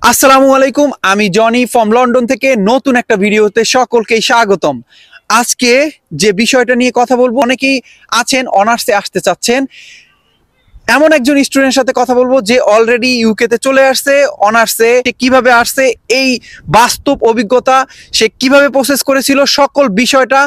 আসসালামু আলাইকুম, আমি জনি ফ্রম লন্ডন থেকে নতুন একটা ভিডিওতে সকলকে স্বাগতম। আজকে যে বিষয়টা নিয়ে কথা বলবো, অনেকেই আছেন অনার্সে আসতে চাচ্ছেন, এমন একজন স্টুডেন্টের সাথে কথা বলবো যে অলরেডি ইউকে তে চলে আসছে অনার্সে। কিভাবে আসছে, এই বাস্তব অভিজ্ঞতা সে কিভাবে প্রসেস করেছিল, সকল বিষয়টা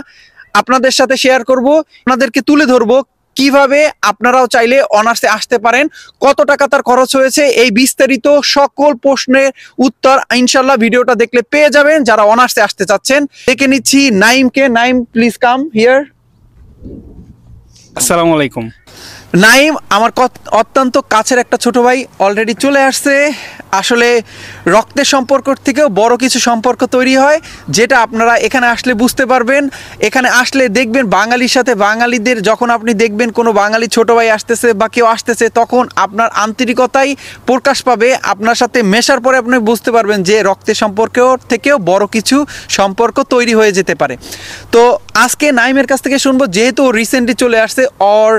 আপনাদের সাথে শেয়ার করব, আপনাদেরকে তুলে ধরবো কিভাবে আপনারাও চাইলে অনার্সে আসতে পারেন, কত টাকা তার খরচ হয়েছে, এই বিস্তারিত সকল প্রশ্নের উত্তর ইনশাল্লাহ ভিডিওটা দেখলে পেয়ে যাবেন যারা অনার্সে আসতে চাচ্ছেন। দেখে নিচ্ছি নাইমকে। Naim, please come here. আসসালামু আলাইকুম। নাইম আমার অত্যন্ত কাছের একটা ছোট ভাই, অলরেডি চলে আসছে। আসলে রক্তের সম্পর্ক থেকেও বড় কিছু সম্পর্ক তৈরি হয়, যেটা আপনারা এখানে আসলে বুঝতে পারবেন। এখানে আসলে দেখবেন বাঙালির সাথে বাঙালিদের, যখন আপনি দেখবেন কোনো বাঙালি ছোট ভাই আসতেছে বা কেউ আসতেছে, তখন আপনার আন্তরিকতাই প্রকাশ পাবে। আপনার সাথে মেশার পরে আপনি বুঝতে পারবেন যে রক্তের সম্পর্ক থেকেও বড় কিছু সম্পর্ক তৈরি হয়ে যেতে পারে। তো আজকে নাইমের কাছ থেকে শুনবো, যেহেতু রিসেন্টলি চলে আসছে, ওর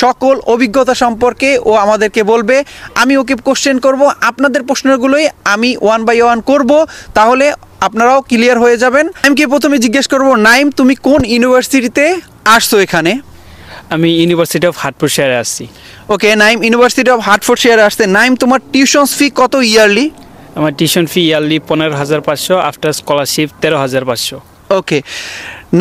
সকল অভিজ্ঞতা সম্পর্কে ও আমাদেরকে বলবে। আমি ওকে কোশ্চেন করব, আপনাদের প্রশ্নগুলোই আমি ওয়ান বাই ওয়ান করব, তাহলে আপনারাও ক্লিয়ার হয়ে যাবেন। নাইমকে প্রথমে জিজ্ঞেস করব, নাইম তুমি কোন ইউনিভার্সিটিতে আসছো এখানে? আমি ইউনিভার্সিটি অফ হার্টফোর্ডশায়ারে আসছি। ওকে নাইম, ইউনিভার্সিটি অফ হার্টফোর্ডশায়ারে আসছে। নাইম তোমার টিউশন ফি কত ইয়ারলি? আমার tuition fee yearly 15,500, after scholarship 13,500। ওকে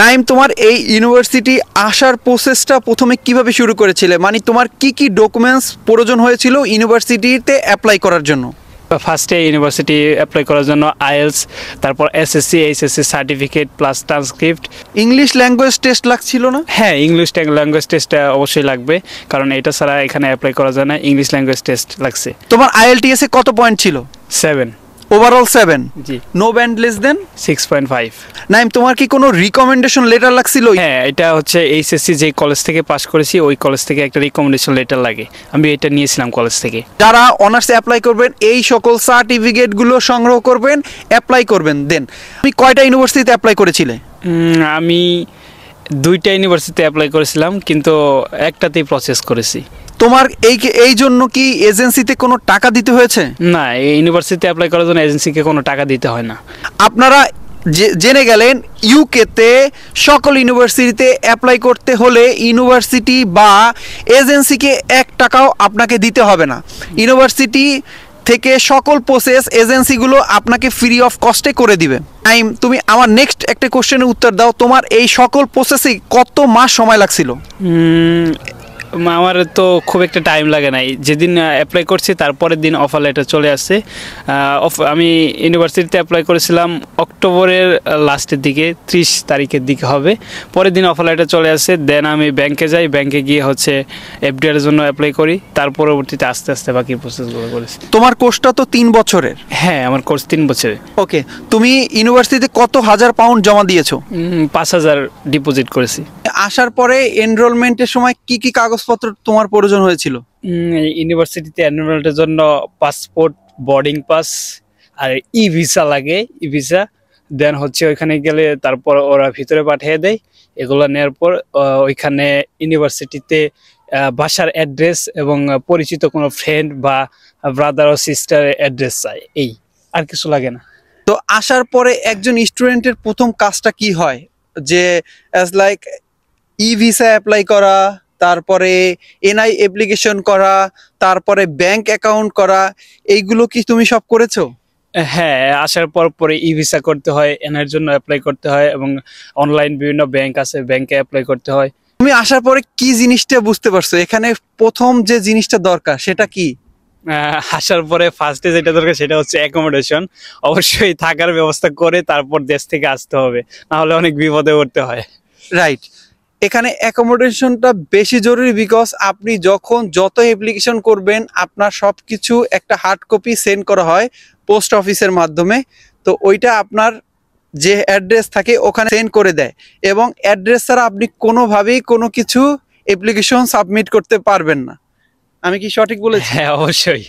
নাইম, তোমার এই ইউনিভার্সিটি আসার প্রসেসটা প্রথমে কিভাবে শুরু করেছিলে? মানে তোমার কি কি ডকুমেন্টস প্রয়োজন হয়েছিল ইউনিভার্সিটিতে অ্যাপ্লাই করার জন্য? ফার্স্টে ইউনিভার্সিটি অ্যাপ্লাই করার জন্য আইএলস, তারপর SSC HSC certificate plus transcript. English language test লাগছিল না? হ্যাঁ, ইংলিশ ল্যাঙ্গুয়েজ টেস্টটা অবশ্যই লাগবে, কারণ এটা ছাড়া এখানে অ্যাপ্লাই করা যায় না। ইংলিশ ল্যাঙ্গুয়েজ টেস্ট লাগছে। তোমার আইএলটিএস এ কত পয়েন্ট ছিল? 7। ওভারঅল 7? জি। No band less than 6.5। Naim, তোমার কি কোনো রিকমেন্ডেশন লেটার লাগছিল? হ্যাঁ, এটা হচ্ছে এইচএসসি যে কলেজ থেকে পাস করেছি ওই কলেজ থেকে একটা রিকমেন্ডেশন লেটার লাগে, আমি এটা নিয়েছিলাম কলেজ থেকে। যারা অনার্সে অ্যাপ্লাই করবেন এই সকল সার্টিফিকেটগুলো সংগ্রহ করবেন, অ্যাপ্লাই করবেন। দেন তুমি কয়টা ইউনিভার্সিটিতে অ্যাপ্লাই করেছিলে? আমি 2টা ইউনিভার্সিটিতে অ্যাপ্লাই করেছিলাম, কিন্তু একটাতেই প্রসেস করেছি। তোমার এই জন্য কি এজেন্সিতে কোনো টাকা দিতে হয়েছে? না, এই ইউনিভার্সিটিতে অ্যাপ্লাই করার জন্য এজেন্সিকে কোনো টাকা দিতে হয় না। আপনারা জেনে গেলেন, ইউকেতে সকল ইউনিভার্সিটিতে অ্যাপ্লাই করতে হলে ইউনিভার্সিটি বা এজেন্সিকে 1 টাকাও আপনাকে দিতে হবে না। ইউনিভার্সিটি থেকে সকল প্রসেস এজেন্সিগুলো আপনাকে ফ্রি অফ কস্টে করে দিবে। টাইম, তুমি আমার নেক্সট একটা কোশ্চেনের উত্তর দাও। তোমার এই সকল প্রসেসে কত মাস সময় লাগছিল? আমার তো খুব একটা টাইম লাগে নাই, যেদিন অ্যাপ্লাই করছি তারপরের দিন অফার লেটার চলে আসছে। আমি ইউনিভার্সিটিতে অ্যাপ্লাই করেছিলাম অক্টোবরের লাস্টের দিকে, 30 তারিখের দিকে হবে। পরের দিন অফার লেটার চলে আসে। দেন আমি ব্যাংকে যাই, ব্যাংকে গিয়ে হচ্ছে এফডিআর জন্য অ্যাপ্লাই করি। তার পরবর্তীতে আস্তে আস্তে বাকি প্রসেসগুলো করেছি। তোমার কোর্সটা তো 3 বছরের। হ্যাঁ, আমার কোর্স 3 বছরের। ওকে, তুমি ইউনিভার্সিটিতে কত হাজার পাউন্ড জমা দিয়েছো? 5,000 ডিপোজিট করেছি। আসার পরে এনরোলমেন্টের সময় কি কি কাগজপত্র তোমার প্রয়োজন হয়েছিল? ইউনিভার্সিটিতে এনরোলমেন্টের জন্য পাসপোর্ট, বোর্ডিং পাস আর ই ভিসা লাগে, ই ভিসা। দেন হচ্ছে ওইখানে গেলে তারপর ওরা ভিতরে পাঠিয়ে দেয়। এগুলো নেওয়ার পর ওইখানে ইউনিভার্সিটিতে বাসার অ্যাড্রেস এবং পরিচিত কোনো ফ্রেন্ড বা ব্রাদার ও সিস্টারের অ্যাড্রেস চাই, এই, আর কিছু লাগে না। তো আসার পরে একজন স্টুডেন্টের প্রথম কাজটা কি হয়? যে অ্যাজ লাইক ই ভিসা অ্যাপ্লাই করা, তারপরে এনআই অ্যাপ্লিকেশন করা, তারপরে ব্যাংক অ্যাকাউন্ট করা, এইগুলো কি তুমি সব করেছো? হ্যাঁ, আসার পরে ই ভিসা করতে হয়, এনআর জন্য অ্যাপ্লাই করতে হয় এবং অনলাইন বিভিন্ন ব্যাংক আছে, ব্যাংকে অ্যাপ্লাই করতে হয়। তুমি আসার পরে কি জিনিসটা বুঝতে পারছো? এখানে প্রথম যে জিনিসটা দরকার সেটা কি? আসার পরে ফার্স্টে যেটা দরকার সেটা হচ্ছে অ্যাকোমোডেশন। অবশ্যই থাকার ব্যবস্থা করে তারপর দেশ থেকে আসতে হবে, না হলে অনেক বিপদে পড়তে হয়। রাইট, এখানে অ্যাকোমোডেশনটা বেশি জরুরি, বিকজ আপনি যখন যত অ্যাপ্লিকেশন করবেন আপনার সব কিছু একটা হার্ড কপি সেন্ড করা হয় পোস্ট অফিসের মাধ্যমে। তো ওইটা আপনার যে অ্যাড্রেস থাকে ওখানে সেন্ড করে দেয়, এবং অ্যাড্রেস ছাড়া আপনি কোনোভাবেই কোনো কিছু অ্যাপ্লিকেশন সাবমিট করতে পারবেন না। আমি কি সঠিক বলেছি? হ্যাঁ, অবশ্যই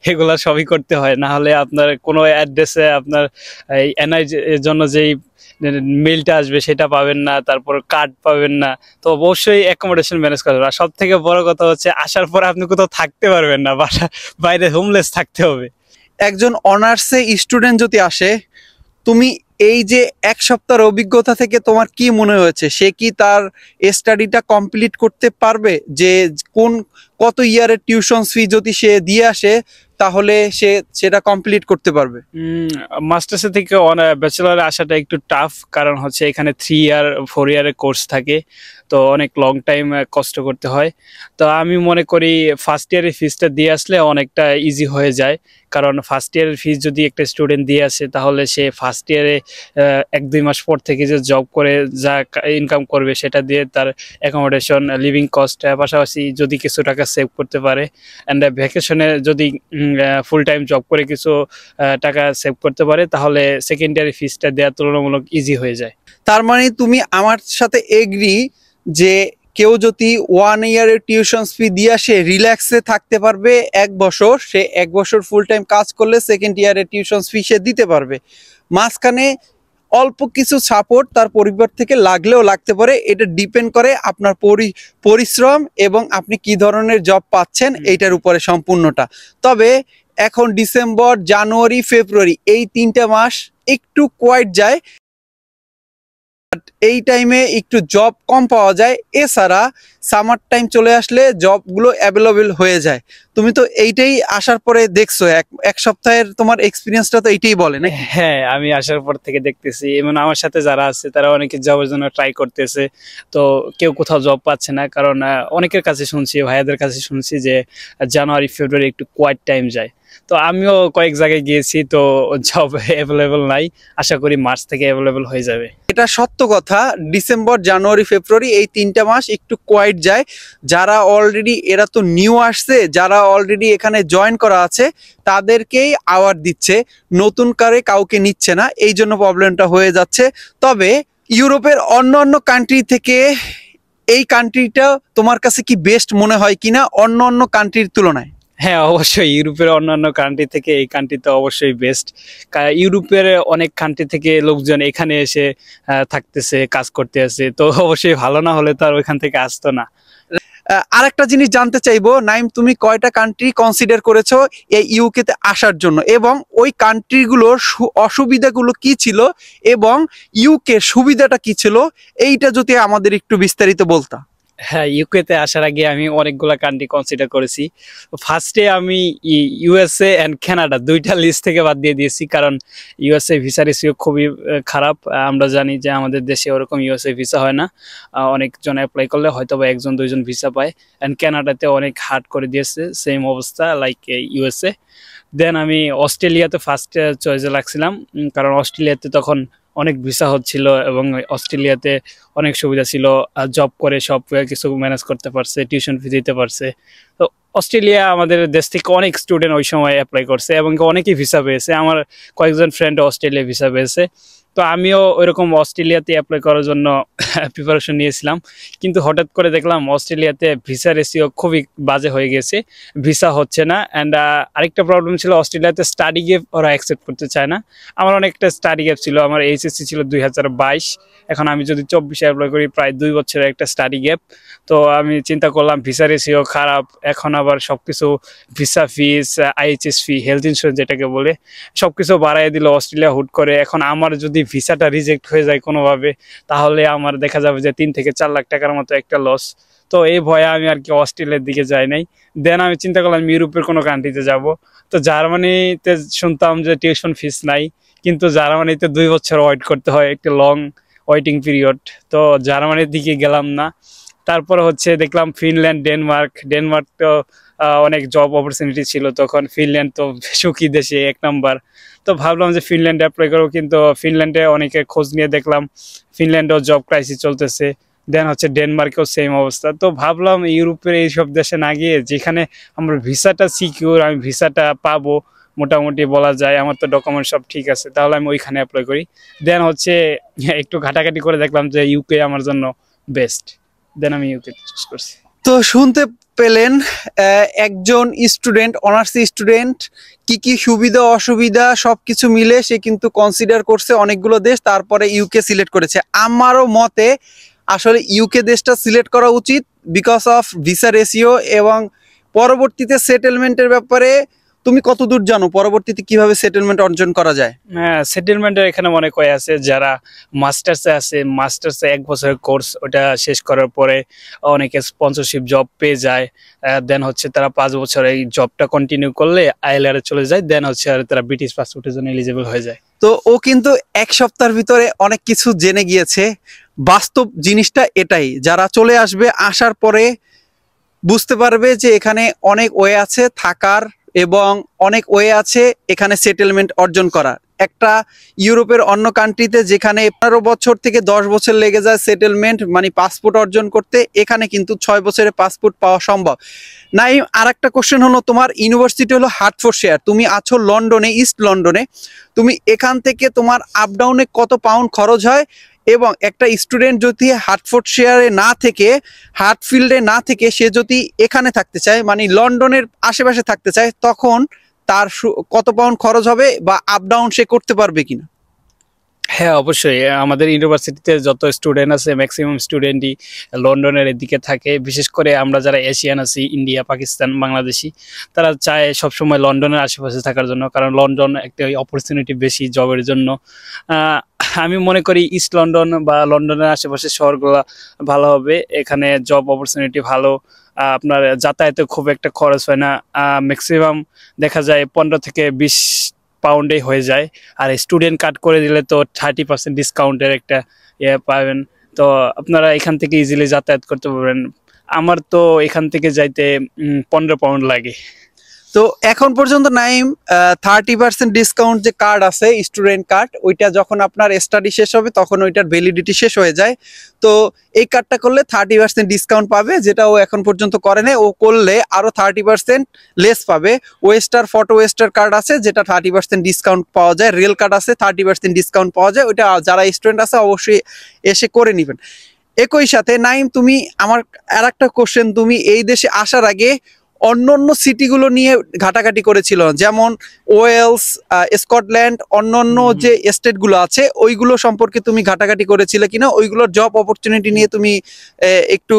এগুলা সবই করতে হয়, না হলে আপনার কোনো অ্যাড্রেসে আপনার এনআই এর জন্য যেই মেলটা আসবে সেটা পাবেন না, তারপর কার্ড পাবেন না। তো অবশ্যই অ্যাকোমোডেশন ম্যানেজ করতে হবে। আর সব থেকে বড় কথা হচ্ছে আসার পরে আপনি কোথাও থাকতে পারবেন না, বাইরে হোমলেস থাকতে হবে। একজন অনার্সে স্টুডেন্ট যদি আসে, তুমি এই যে 1 সপ্তাহের অভিজ্ঞতা থেকে তোমার কি মনে হয়েছে, সে কি তার স্টাডিটা কমপ্লিট করতে পারবে? যে কত ইয়ারের টিউশন ফি যদি সে দিয়ে আসে তাহলে সে সেটা কমপ্লিট করতে পারবে? মাস্টার্সে থেকে ব্যাচেলারে আসাটা একটু টাফ, কারণ হচ্ছে এখানে 3 ইয়ার 4 ইয়ারের কোর্স থাকে, তো অনেক লং টাইম কষ্ট করতে হয়। তো আমি মনে করি ফার্স্ট ইয়ারের ফিজটা দিয়ে আসলে অনেকটা ইজি হয়ে যায়, কারণ ফার্স্ট ইয়ারের ফিজ যদি একটা স্টুডেন্ট দিয়ে আসে তাহলে সে ফার্স্ট ইয়ারে 1-2 মাস পর থেকে যে জব করে যা ইনকাম করবে সেটা দিয়ে তার অ্যাকোমোডেশন, লিভিং কস্ট, পাশাপাশি যদি কিছু টাকা সেভ করতে পারে, অ্যান্ড ভ্যাকেশনে যদি ফুল টাইম জব করে কিছু টাকা সেভ করতে পারে, তাহলে সেকেন্ড ইয়ারের ফিজটা দেওয়া তুলনামূলক ইজি হয়ে যায়। তার মানে তুমি আমার সাথে এগ্রি যে কেউ যদি 1 ইয়ারের টিউশন ফি দিয়ে সে রিল্যাক্সে থাকতে পারবে 1 বছর, সে 1 বছর ফুল টাইম কাজ করলে সেকেন্ড ইয়ারের টিউশন ফি সে দিতে পারবে। মাঝখানে অল্প কিছু সাপোর্ট তার পরিবার থেকে লাগলেও লাগতে পারে, এটা ডিপেন্ড করে আপনার পরিশ্রম এবং আপনি কি ধরনের জব পাচ্ছেন এইটার উপরে সম্পূর্ণটা। তবে এখন ডিসেম্বর, জানুয়ারি, ফেব্রুয়ারি এই 3টা মাস একটু কোয়াইট যায়, এই টাইমে একটু জব কম পাওয়া যায়। এছাড়া সামার টাইম চলে আসলে জবগুলো অ্যাভেলেবেল হয়ে যায়। তুমি তো এইটাই আসার পরে দেখছো, এক সপ্তাহের তোমার এক্সপিরিয়েন্সটা তো এইটাই বলে নাকি? হ্যাঁ, আমি আসার পর থেকে দেখতেছি, এবং আমার সাথে যারা আছে তারা অনেকে জবের জন্য ট্রাই করতেছে, তো কেউ কোথাও জব পাচ্ছে না। কারণ অনেকের কাছে শুনছি, ভাইয়াদের কাছে শুনছি যে জানুয়ারি ফেব্রুয়ারি একটু কোয়াইট টাইম যায়। তো আমিও কয়েক জায়গায় গিয়েছি, তো জব অ্যাভেলেবেল নাই। আশা করি মার্চ থেকে অ্যাভেলেবেল হয়ে যাবে। এটা সত্য কথা, ডিসেম্বর, জানুয়ারি, ফেব্রুয়ারি এই 3টা মাস একটু কোয়াইট যায়। যারা অলরেডি, এরা তো নিউ আসছে, যারা অলরেডি এখানে জয়েন করা আছে তাদেরকেই আওয়ার দিচ্ছে, নতুন করে কাউকে নিচ্ছে না, এই জন্য প্রবলেমটা হয়ে যাচ্ছে। তবে ইউরোপের অন্য অন্য কান্ট্রি থেকে এই কান্ট্রিটা তোমার কাছে কি বেস্ট মনে হয় কিনা অন্য অন্য কান্ট্রির তুলনায়? হ্যাঁ, অবশ্যই ইউরোপের অন্যান্য কান্ট্রি থেকে এই কান্ট্রি তো অবশ্যই বেস্ট। ইউরোপের অনেক কান্ট্রি থেকে লোকজন এখানে এসে থাকতেছে, কাজ করতে আছে, তো অবশ্যই ভালো না হলে তো আর ওইখান থেকে আসতো না। আরেকটা জিনিস জানতে চাইবো, নাইম, তুমি কয়টা কান্ট্রি কনসিডার করেছো এই ইউকে তে আসার জন্য, এবং ওই কান্ট্রিগুলোর অসুবিধাগুলো কি ছিল এবং ইউকে সুবিধাটা কি ছিল, এইটা যদি আমাদের একটু বিস্তারিত বলতা। হ্যাঁ, ইউকেতে আসার আগে আমি অনেকগুলা কান্ট্রি কনসিডার করেছি। ফার্স্টে আমি ইউএসএ অ্যান্ড কানাডা দুইটা লিস্ট থেকে বাদ দিয়ে দিয়েছি, কারণ ইউএসএ ভিসা রেশিও খুবই খারাপ। আমরা জানি যে আমাদের দেশে ওরকম ইউএসএ ভিসা হয় না, অনেকজন অ্যাপ্লাই করলে হয়তো বা 1-2জন ভিসা পায়। অ্যান্ড কানাডাতে অনেক হার্ড করে দিয়েছে, সেম অবস্থা লাইক ইউএসএ। দেন আমি অস্ট্রেলিয়াতে ফার্স্ট চয়েসে লাগছিলাম, কারণ অস্ট্রেলিয়াতে তখন অনেক ভিসা হচ্ছিল এবং অস্ট্রেলিয়াতে অনেক সুবিধা ছিল, জব করে সব কিছু ম্যানেজ করতে পারছে, টিউশন ফি দিতে পারছে। তো অস্ট্রেলিয়া আমাদের দেশ থেকে অনেক স্টুডেন্ট ওই সময় অ্যাপ্লাই করছে এবং অনেকেই ভিসা পেয়েছে। আমার কয়েকজন ফ্রেন্ড অস্ট্রেলিয়া ভিসা পেয়েছে, তো আমিও ওইরকম অস্ট্রেলিয়াতে অ্যাপ্লাই করার জন্য প্রিপারেশন নিয়েছিলাম। কিন্তু হঠাৎ করে দেখলাম অস্ট্রেলিয়াতে ভিসা রেশিও খুবই বাজে হয়ে গেছে, ভিসা হচ্ছে না। অ্যান্ড আরেকটা প্রবলেম ছিল, অস্ট্রেলিয়াতে স্টাডি গ্যাপ ওরা অ্যাকসেপ্ট করতে চায় না। আমার অনেকটা স্টাডি গ্যাপ ছিল, আমার এইচএসসি ছিল 2022, এখন আমি যদি 24-এ অ্যাপ্লাই করি প্রায় 2 বছরের একটা স্টাডি গ্যাপ। তো আমি চিন্তা করলাম ভিসা রেশিও খারাপ, এখন আবার সবকিছু ভিসা ফিস, আইএইচএস ফি, হেলথ ইন্স্যুরেন্স যেটাকে বলে, সবকিছু বাড়াই দিল অস্ট্রেলিয়া হুট করে। এখন আমার যদি ভিসাটা রিজেক্ট হয়ে যায় কোনোভাবে, তাহলে আমার দেখা যাবে যে 3 থেকে 4 লাখ টাকার মতো একটা লস। তো এই ভয়ে আমি আর কি অস্ট্রেলিয়ার দিকে যাই নাই। দেন আমি চিন্তা করলাম ইউরোপের কোনো কান্ট্রিতে যাব। তো জার্মানিতে শুনতাম যে টিউশন ফিস নাই, কিন্তু জার্মানিতে 2 বছর ওয়েট করতে হয়, একটা লং ওয়েটিং পিরিয়ড। তো জার্মানির দিকে গেলাম না। তারপরে হচ্ছে দেখলাম ফিনল্যান্ড, ডেনমার্ক তো অনেক জব অপরচুনিটি ছিল তখন। ফিনল্যান্ড তো সুখী দেশে 1 নাম্বার। তো ভাবলাম যে ফিনল্যান্ডে অ্যাপ্লাই করবো, কিন্তু ফিনল্যান্ডে অনেকে খোঁজ নিয়ে দেখলাম ফিনল্যান্ডেও জব ক্রাইসিস চলতেছে। দেন হচ্ছে ডেনমার্কেও সেম অবস্থা। তো ভাবলাম ইউরোপের এইসব দেশে না গিয়ে, যেখানে আমার ভিসাটা সিকিউর, আমি ভিসাটা পাবো মোটামুটি বলা যায়, আমার তো ডকুমেন্ট সব ঠিক আছে, তাহলে আমি ওইখানে অ্যাপ্লাই করি। দেন হচ্ছে একটু ঘাটাঘাটি করে দেখলাম যে ইউকে আমার জন্য বেস্ট। দেন আমি ইউকে চুজ করছি। তো শুনতে পেলেন, একজন স্টুডেন্ট, অনার্স স্টুডেন্ট কি কি সুবিধা অসুবিধা সবকিছু মিলে সে কিন্তু কনসিডার করছে অনেকগুলো দেশ, তারপরে ইউকে সিলেক্ট করেছে। আমারও মতে আসলে ইউকে দেশটা সিলেক্ট করা উচিত, বিকজ অফ ভিসা রেশিও এবং পরবর্তীতে সেটেলমেন্টের ব্যাপারে তুমি কতদূর জানো পরবর্তীতে কিভাবে সেটেলমেন্ট অর্জন করা যায়? হ্যাঁ, সেটেলমেন্টের এখানে অনেক ওয়ে আছে। যারা মাস্টার্সে আছে, মাস্টার্সে 1 বছরের কোর্স, ওটা শেষ করার পরে অনেকে স্পন্সরশিপ জব পেয়ে যায়। দেন হচ্ছে তারা 5 বছর এই জবটা কন্টিনিউ করলে আইএলআর এ চলে যায়, দেন হচ্ছে আর তারা ব্রিটিশ পাসপোর্টের জন্য এলিজিবল হয়ে যায়। তো ও কিন্তু 1 সপ্তাহের ভিতরে অনেক কিছু জেনে গিয়েছে। বাস্তব জিনিসটা এটাই, যারা চলে আসবে, আসার পরে বুঝতে পারবে যে এখানে অনেক ওয়ে আছে থাকার এবং অনেক ওয়ে আছে এখানে সেটেলমেন্ট অর্জন করার। একটা ইউরোপের অন্য কান্ট্রিতে যেখানে 15 বছর থেকে 10 বছর লেগে যায় সেটেলমেন্ট মানে পাসপোর্ট অর্জন করতে, এখানে কিন্তু 6 বছরে পাসপোর্ট পাওয়া সম্ভব। নাই আর একটা কোশ্চেন হলো, তোমার ইউনিভার্সিটি হলো হার্টফোর্ডশায়ার, তুমি আছো লন্ডনে, ইস্ট লন্ডনে। তুমি এখান থেকে তোমার আপ ডাউনে কত পাউন্ড খরচ হয়, এবং একটা স্টুডেন্ট যদি হার্টফোর্ডশায়ারে না থেকে, হার্টফিল্ডে না থেকে, সে যদি এখানে থাকতে চায় মানে লন্ডনের আশেপাশে থাকতে চায়, তখন তার কত পাউন্ড খরচ হবে বা আপ ডাউন সে করতে পারবে কিনা? হ্যাঁ, অবশ্যই। আমাদের ইউনিভার্সিটিতে যত স্টুডেন্ট আছে ম্যাক্সিমাম স্টুডেন্টই লন্ডনের এদিকে থাকে। বিশেষ করে আমরা যারা এশিয়ান আছি, ইন্ডিয়া, পাকিস্তান, বাংলাদেশি, তারা চায় সবসময় লন্ডনের আশেপাশে থাকার জন্য, কারণ লন্ডন একটা অপরচুনিটি বেশি জবের জন্য। আমি মনে করি ইস্ট লন্ডন বা লন্ডনের আশেপাশে শহরগুলো ভালো হবে। এখানে জব অপরচুনিটি ভালো, আপনার যাতায়াতে খুব একটা খরচ হয় না। ম্যাক্সিমাম দেখা যায় 15 থেকে 20 পাউন্ডে হয়ে যায়। আর স্টুডেন্ট কার্ড করে দিলে তো 30% ডিসকাউন্টের একটা ইয়ে পাবেন। তো আপনারা এখান থেকে ইজিলি যাতায়াত করতে পারবেন। আমার তো এখান থেকে যাইতে 15 পাউন্ড লাগে। তো এখন পর্যন্ত নাইম 30% ডিসকাউন্ট যে কার্ড আছে স্টুডেন্ট কার্ড, ওইটা যখন আপনার স্টাডি শেষ হবে তখন ওইটার ভ্যালিডিটি শেষ হয়ে যায়। তো এই কার্ডটা করলে 30% ডিসকাউন্ট পাবে, যেটা ও এখন পর্যন্ত করে নাই। ও করলে আরো 30% লেস পাবে। ওয়েস্টার, ফটো ওয়েস্টার কার্ড আছে যেটা 30% ডিসকাউন্ট পাওয়া যায়। রেল কার্ড আছে 30% ডিসকাউন্ট পাওয়া যায়। ওইটা যারা স্টুডেন্ট আছে অবশ্যই এসে করে নেবেন। একই সাথে নাইম, তুমি আমার আর একটা কোশ্চেন, তুমি এই দেশে আসার আগে অন্য অন্য সিটিগুলো নিয়ে ঘাটাঘাটি করেছিল, যেমন ওয়েলস, স্কটল্যান্ড, অন্য অন্য যে স্টেটগুলো আছে ওইগুলো সম্পর্কে তুমি ঘাটাঘাটি করেছিলে কিনা? ওইগুলোর জব অপরচুনিটি নিয়ে তুমি একটু,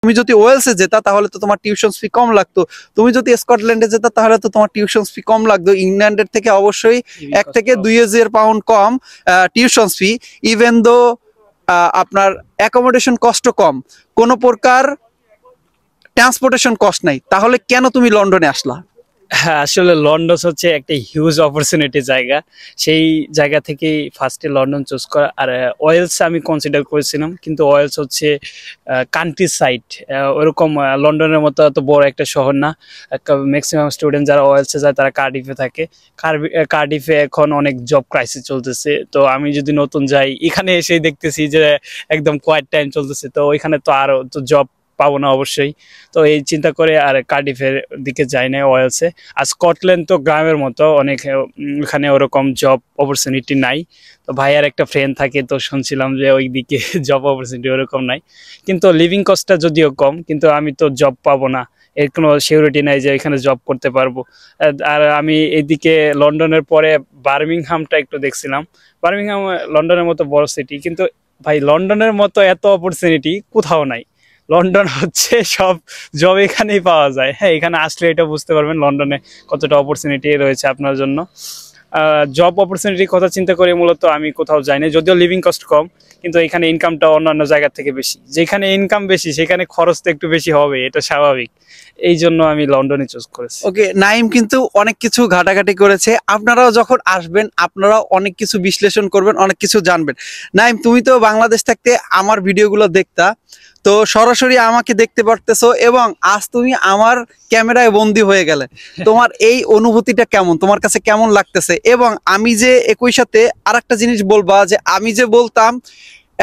তুমি যদি ওয়েলসে যেতা তাহলে তো তোমার টিউশন ফি কম লাগতো, তুমি যদি স্কটল্যান্ডে যেতা তাহলে তো তোমার টিউশন ফি কম লাগতো। ইংল্যান্ডের থেকে অবশ্যই 1 থেকে 2,000 পাউন্ড কম টিউশন ফি, ইভেন দো আপনার অ্যাকোমোডেশন কষ্ট কম, কোনো প্রকার ট্রান্সপোর্টেশন কস্ট নাই। তাহলে কেন তুমি লন্ডনে আসলা? হ্যাঁ, আসলে লন্ডন হচ্ছে একটা হিউজ অপরচুনিটি জায়গা। সেই জায়গা থেকেই ফার্স্টে লন্ডন চুজ করা। আর ওয়েলস আমি কনসিডার করেছিলাম, কিন্তু ওয়েলস হচ্ছে কান্ট্রি সাইড, ওরকম লন্ডনের মতো এত বড় একটা শহর না। ম্যাক্সিমাম স্টুডেন্ট যারা ওয়েলসে যায় তারা কার্ডিফে থাকে। কার্ডিফে এখন অনেক জব ক্রাইসিস চলতেছে। তো আমি যদি নতুন যাই, এখানে এসেই দেখতেছি যে একদম কোয়াইট টাইম চলতেছে, তো ওইখানে তো আরো তো জব পাবো না অবশ্যই। তো এই চিন্তা করে আর কার্ডিফের দিকে যাই না, ওয়েলসে। আর স্কটল্যান্ড তো গ্রামের মতো, অনেক ওখানে ওরকম জব অপরচুনিটি নাই। তো ভাইয়ার একটা ফ্রেন্ড থাকে, তো শুনছিলাম যে ওই দিকে জব অপরচুনিটি ওরকম নাই, কিন্তু লিভিং কস্টটা যদিও কম, কিন্তু আমি তো জব পাবো না, এর কোনো সিউরিটি নাই যে এখানে জব করতে পারবো। আর আমি এদিকে লন্ডনের পরে বার্মিংহামটা একটু দেখছিলাম। বার্মিংহাম লন্ডনের মতো বড় সিটি, কিন্তু ভাই লন্ডনের মতো এত অপরচুনিটি কোথাও নাই। লন্ডন হচ্ছে সব জব এখানেই পাওয়া যায়। হ্যাঁ, এখানে আসলে এটা বুঝতে পারবেন লন্ডনে কতটা অপরচুনিটি রয়েছে আপনার জন্য। জব অপরচুনিটির কথা চিন্তা করে মূলত আমি কোথাও যাইনি, যদিও লিভিং কস্ট কম, কিন্তু এখানে ইনকামটা অন্যান্য জায়গার থেকে বেশি। যেখানে ইনকাম বেশি সেখানে খরচ তো একটু বেশি হবে, এটা স্বাভাবিক। এই জন্য আমি লন্ডনে চুজ করেছি। ওকে, নাইম কিন্তু অনেক কিছু ঘাটাঘাটি করেছে। আপনারাও যখন আসবেন আপনারাও অনেক কিছু বিশ্লেষণ করবেন, অনেক কিছু জানবেন। নাইম, তুমি তো বাংলাদেশ থাকতে আমার ভিডিওগুলো দেখতা, তো সরাসরি আমাকে দেখতে পারতেছো এবং আজ তুমি আমার ক্যামেরায় বন্দি হয়ে গেলে। তোমার এই অনুভূতিটা কেমন, তোমার কাছে কেমন লাগতেছে? এবং আমি যে একই সাথে আর একটা জিনিস বলবা, যে আমি যে বলতাম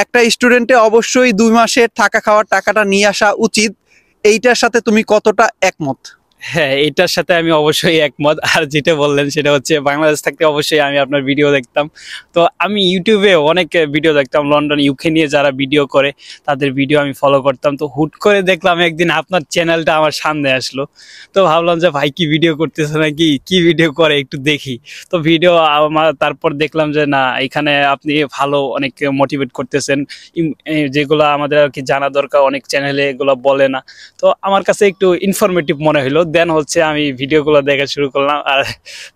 একটা স্টুডেন্টে অবশ্যই 2 মাসের থাকা খাওয়ার টাকাটা নিয়ে আসা উচিত, এইটার সাথে তুমি কতটা একমত? হ্যাঁ, এটার সাথে আমি অবশ্যই একমত। আর যেটা বললেন সেটা হচ্ছে বাংলাদেশ থাকতে অবশ্যই আমি আপনার ভিডিও দেখতাম। তো আমি ইউটিউবে অনেক ভিডিও দেখতাম, লন্ডন ইউকে নিয়ে যারা ভিডিও করে তাদের ভিডিও আমি ফলো করতাম। তো হুট করে দেখলাম একদিন আপনার চ্যানেলটা আমার সামনে আসলো। তো ভাবলাম যে ভাই কি ভিডিও করতেছে নাকি, কি ভিডিও করে একটু দেখি। তো ভিডিও আমার তারপর দেখলাম যে না, এখানে আপনি ভালো অনেক মোটিভেট করতেছেন, যেগুলো আমাদের আর কি জানা দরকার, অনেক চ্যানেলে এগুলো বলে না। তো আমার কাছে একটু ইনফরমেটিভ মনে হলো, দেন হচ্ছে আমি ভিডিওগুলো দেখা শুরু করলাম। আর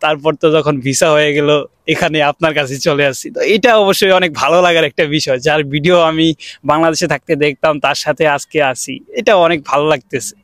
তারপর তো যখন ভিসা হয়ে গেল, এখানে আপনার কাছে চলে আসছি। তো এটা অবশ্যই অনেক ভালো লাগার একটা বিষয়, যার ভিডিও আমি বাংলাদেশে থাকতে দেখতাম তার সাথে আজকে আসি, এটা অনেক ভালো লাগতেছে।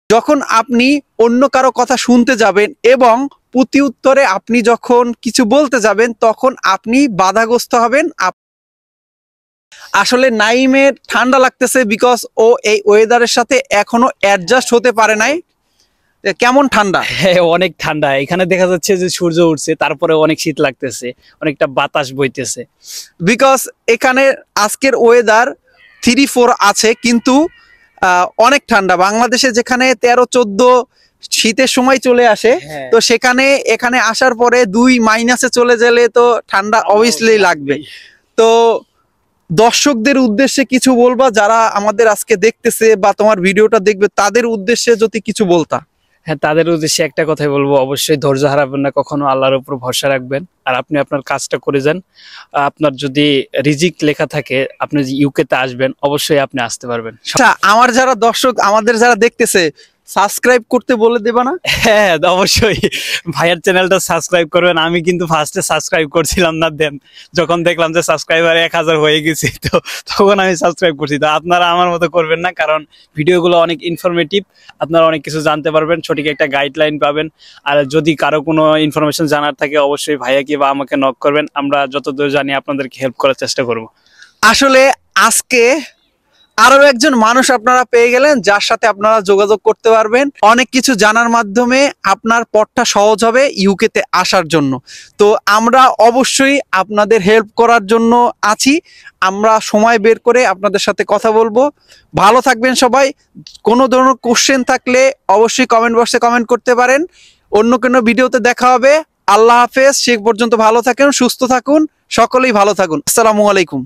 যখন আপনি অন্য কারো কথা শুনতে যাবেন এবং প্রতি উত্তরে আপনি যখন কিছু বলতে যাবেন তখন আপনি বাধাগ্রস্ত হবেন। আসলে নাইমের ঠান্ডা লাগতেছে বিকজ ও এই ওয়েদারের সাথে এখনো অ্যাডজাস্ট হতে পারে নাই। কেমন ঠান্ডা? হ্যাঁ, অনেক ঠান্ডা। এখানে দেখা যাচ্ছে যে সূর্য উঠছে, তারপরে অনেক শীত লাগতেছে, অনেকটা বাতাস বইতেছে। বিকজ এখানে আজকের ওয়েদার 3-4 আছে, কিন্তু অনেক ঠান্ডা। বাংলাদেশে যেখানে 13-14 শীতের সময় চলে আসে, হ্যাঁ। তো সেখানে এখানে আসার পরে 2 মাইনাসে চলে গেলে তো ঠান্ডা অবভিয়াসলি লাগবে। তো দর্শকদের উদ্দেশ্যে কিছু বলবা, যারা আমাদের আজকে দেখতেছে বা তোমার ভিডিওটা দেখবে, তাদের উদ্দেশ্যে যদি কিছু বলতা। হ্যাঁ, তাদের উদ্দেশ্যে একটা কথাই বলবো, অবশ্যই ধৈর্য হারাবেন না কখনো, আল্লাহর উপর ভরসা রাখবেন আর আপনি আপনার কাজটা করে যান। আপনার যদি রিজিক লেখা থাকে, আপনি যে ইউকে তে আসবেন, অবশ্যই আপনি আসতে পারবেন। আচ্ছা, আমার যারা দর্শক আমাদের যারা দেখতেছে, সাবস্ক্রাইব করতে বলে দেবা না? হ্যাঁ, অবশ্যই ভাইয়ার চ্যানেলটা সাবস্ক্রাইব করবেন। আমি কিন্তু ফার্স্টে সাবস্ক্রাইব করছিলাম না, দেন যখন দেখলাম যে সাবস্ক্রাইবার 1000 হয়ে গেছে, তো তখন আমি সাবস্ক্রাইব করছি। তো আপনারা আমার মতো করবেন না, কারণ ভিডিওগুলো অনেক ইনফরমেটিভ, আপনারা অনেক কিছু জানতে পারবেন, সঠিক একটা গাইডলাইন পাবেন। আর যদি কারো কোনো ইনফরমেশন জানার থাকে, অবশ্যই ভাইয়াকে বা আমাকে নক করবেন, আমরা যতদূর জানি আপনাদেরকে হেল্প করার চেষ্টা করব। আসলে আজকে আরো একজন মানুষ আপনারা পেয়ে গেলেন, যার সাথে আপনারা যোগাযোগ করতে পারবেন। অনেক কিছু জানার মাধ্যমে আপনার পথটা সহজ হবে ইউকেতে আসার জন্য। তো আমরা অবশ্যই আপনাদের হেল্প করার জন্য আছি। আমরা সময় বের করে আপনাদের সাথে কথা বলবো। ভালো থাকবেন সবাই। কোনো ধরনের কোশ্চেন থাকলে অবশ্যই কমেন্ট বক্সে কমেন্ট করতে পারেন। অন্য কোনো ভিডিওতে দেখা হবে। আল্লাহ হাফেজ। সে পর্যন্ত ভালো থাকুন, সুস্থ থাকুন, সকলেই ভালো থাকুন। আসসালামু আলাইকুম।